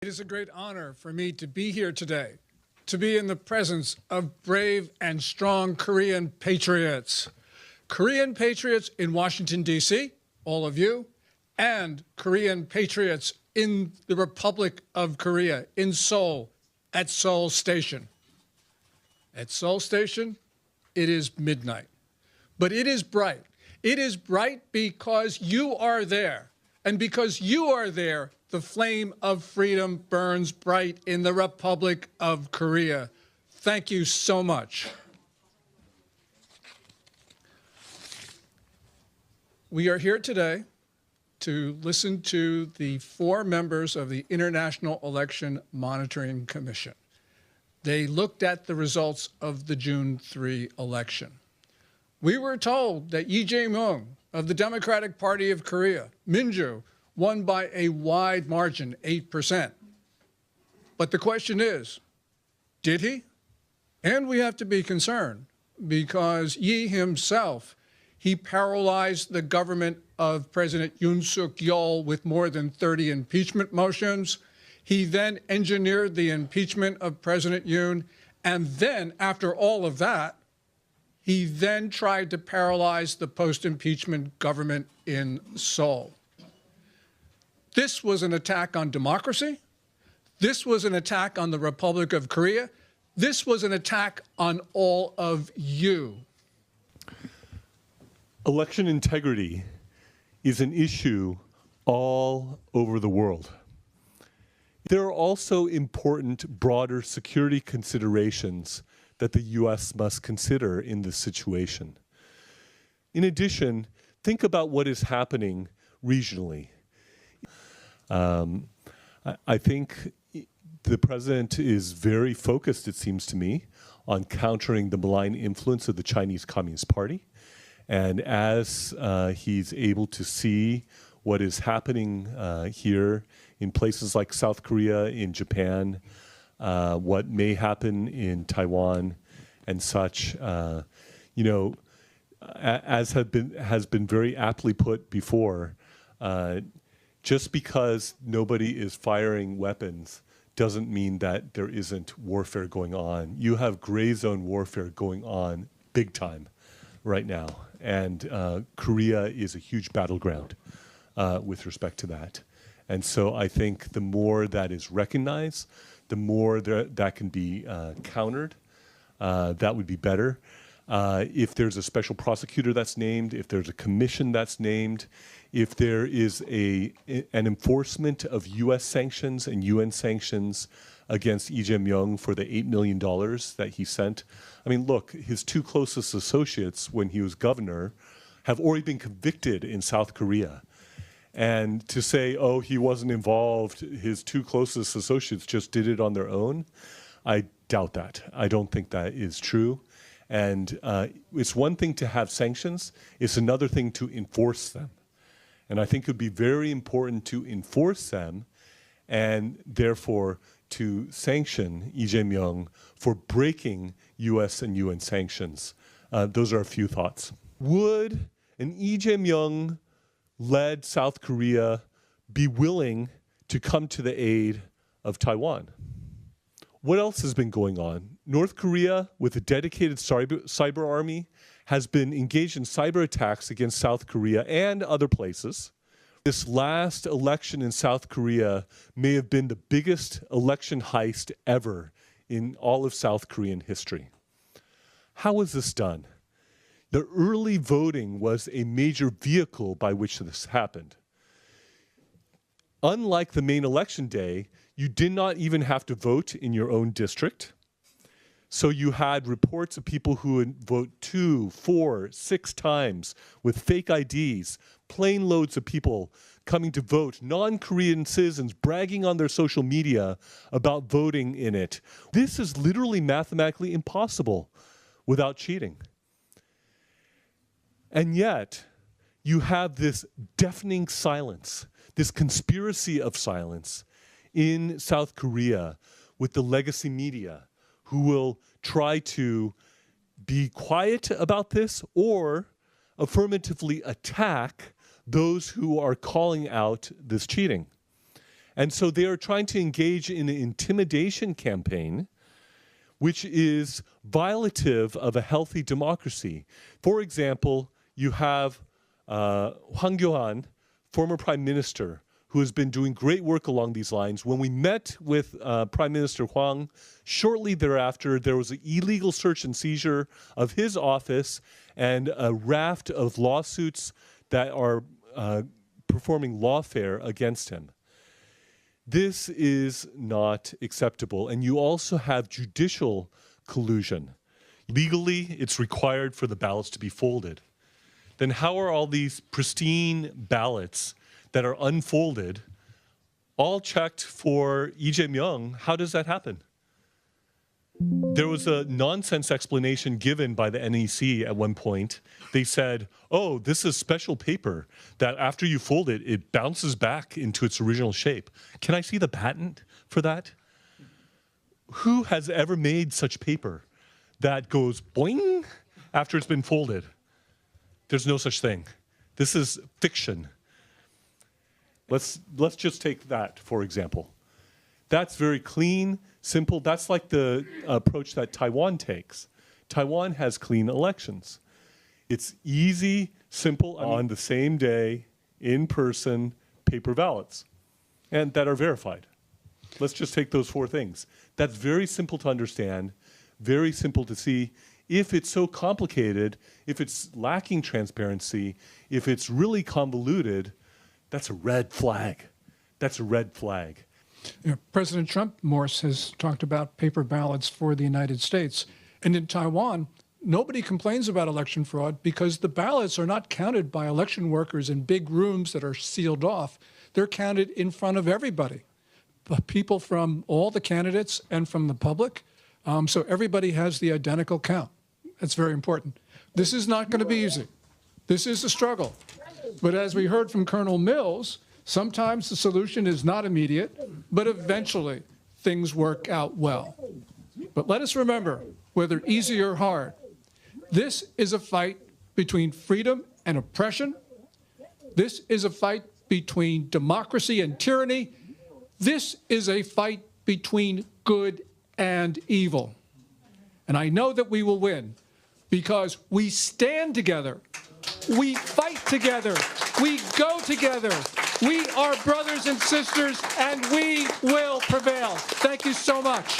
It is a great honor for me to be here today, to be in the presence of brave and strong Korean patriots. Korean patriots in Washington, D.C., all of you, and Korean patriots in the Republic of Korea, in Seoul, at Seoul Station. At Seoul Station, it is midnight, but it is bright. It is bright because you are there, and because you are there, the flame of freedom burns bright in the Republic of Korea. Thank you so much. We are here today to listen to the 4 members of the International Election Monitoring Commission. They looked at the results of the June 3 election. We were told that Lee Jae-myung of the Democratic Party of Korea, Minju, won by a wide margin, 8%. But the question is, did he? And we have to be concerned because Yi himself, he paralyzed the government of President Yoon Suk-yeol with more than 30 impeachment motions. He then engineered the impeachment of President Yoon. And then, after all of that, he then tried to paralyze the post-impeachment government in Seoul. This was an attack on democracy. This was an attack on the Republic of Korea. This was an attack on all of you. Election integrity is an issue all over the world. There are also important broader security considerations that the U.S. must consider in this situation. In addition, think about what is happening regionally. I think the president is very focused, it seems to me, on countering the malign influence of the Chinese Communist Party. And as he's able to see what is happening here in places like South Korea, in Japan, what may happen in Taiwan and such, you know, as has been very aptly put before, just because nobody is firing weapons doesn't mean that there isn't warfare going on. You have gray zone warfare going on big time right now. And Korea is a huge battleground with respect to that. And so I think the more that is recognized, the more that can be countered, that would be better. If there's a special prosecutor that's named, if there's a commission that's named, if there is an enforcement of U.S. sanctions and UN sanctions against Lee Jae-myung for the $8 million that he sent. I mean, look, his 2 closest associates when he was governor have already been convicted in South Korea. And to say, oh, he wasn't involved, his 2 closest associates just did it on their own, I doubt that. I don't think that is true. And it's one thing to have sanctions, it's another thing to enforce them. And I think it would be very important to enforce them and therefore to sanction Lee Jae-myung for breaking U.S. and UN sanctions. Those are a few thoughts. Would an Lee Jae-myung-led South Korea be willing to come to the aid of Taiwan? What else has been going on? North Korea, with a dedicated cyber army, has been engaged in cyber attacks against South Korea and other places. This last election in South Korea may have been the biggest election heist ever in all of South Korean history. How was this done? The early voting was a major vehicle by which this happened. Unlike the main election day, you did not even have to vote in your own district. So you had reports of people who would vote 2, 4, 6 times with fake IDs, plane loads of people coming to vote, non-Korean citizens bragging on their social media about voting in it. This is literally mathematically impossible without cheating. And yet, you have this deafening silence, this conspiracy of silence in South Korea with the legacy media, who will try to be quiet about this or affirmatively attack those who are calling out this cheating. And so they are trying to engage in an intimidation campaign, which is violative of a healthy democracy. For example, you have Hwang Kyo-han, former prime minister, who has been doing great work along these lines. When we met with Prime Minister Hwang, shortly thereafter, there was an illegal search and seizure of his office and a raft of lawsuits that are performing lawfare against him. This is not acceptable. And you also have judicial collusion. Legally, it's required for the ballots to be folded. Then how are all these pristine ballots that are unfolded, all checked for Lee Jae-myung? How does that happen? There was a nonsense explanation given by the NEC at one point. They said, oh, this is special paper that after you fold it, it bounces back into its original shape. Can I see the patent for that? Who has ever made such paper that goes boing after it's been folded? There's no such thing. This is fiction. Let's just take that, for example. That's very clean, simple. That's like the approach that Taiwan takes. Taiwan has clean elections. It's easy, simple, on the same day, in person, paper ballots, and that are verified. Let's just take those four things. That's very simple to understand, very simple to see. If it's so complicated, if it's lacking transparency, if it's really convoluted, that's a red flag. That's a red flag. You know, President Trump, Morse, has talked about paper ballots for the United States. And in Taiwan, nobody complains about election fraud because the ballots are not counted by election workers in big rooms that are sealed off. They're counted in front of everybody, people from all the candidates and from the public. So everybody has the identical count. That's very important. This is not going to be easy. This is a struggle. But as we heard from Colonel Mills, sometimes the solution is not immediate, but eventually things work out well. But let us remember, whether easy or hard, this is a fight between freedom and oppression. This is a fight between democracy and tyranny. This is a fight between good and evil. And I know that we will win because we stand together. We fight together. We go together. We are brothers and sisters, and we will prevail. Thank you so much.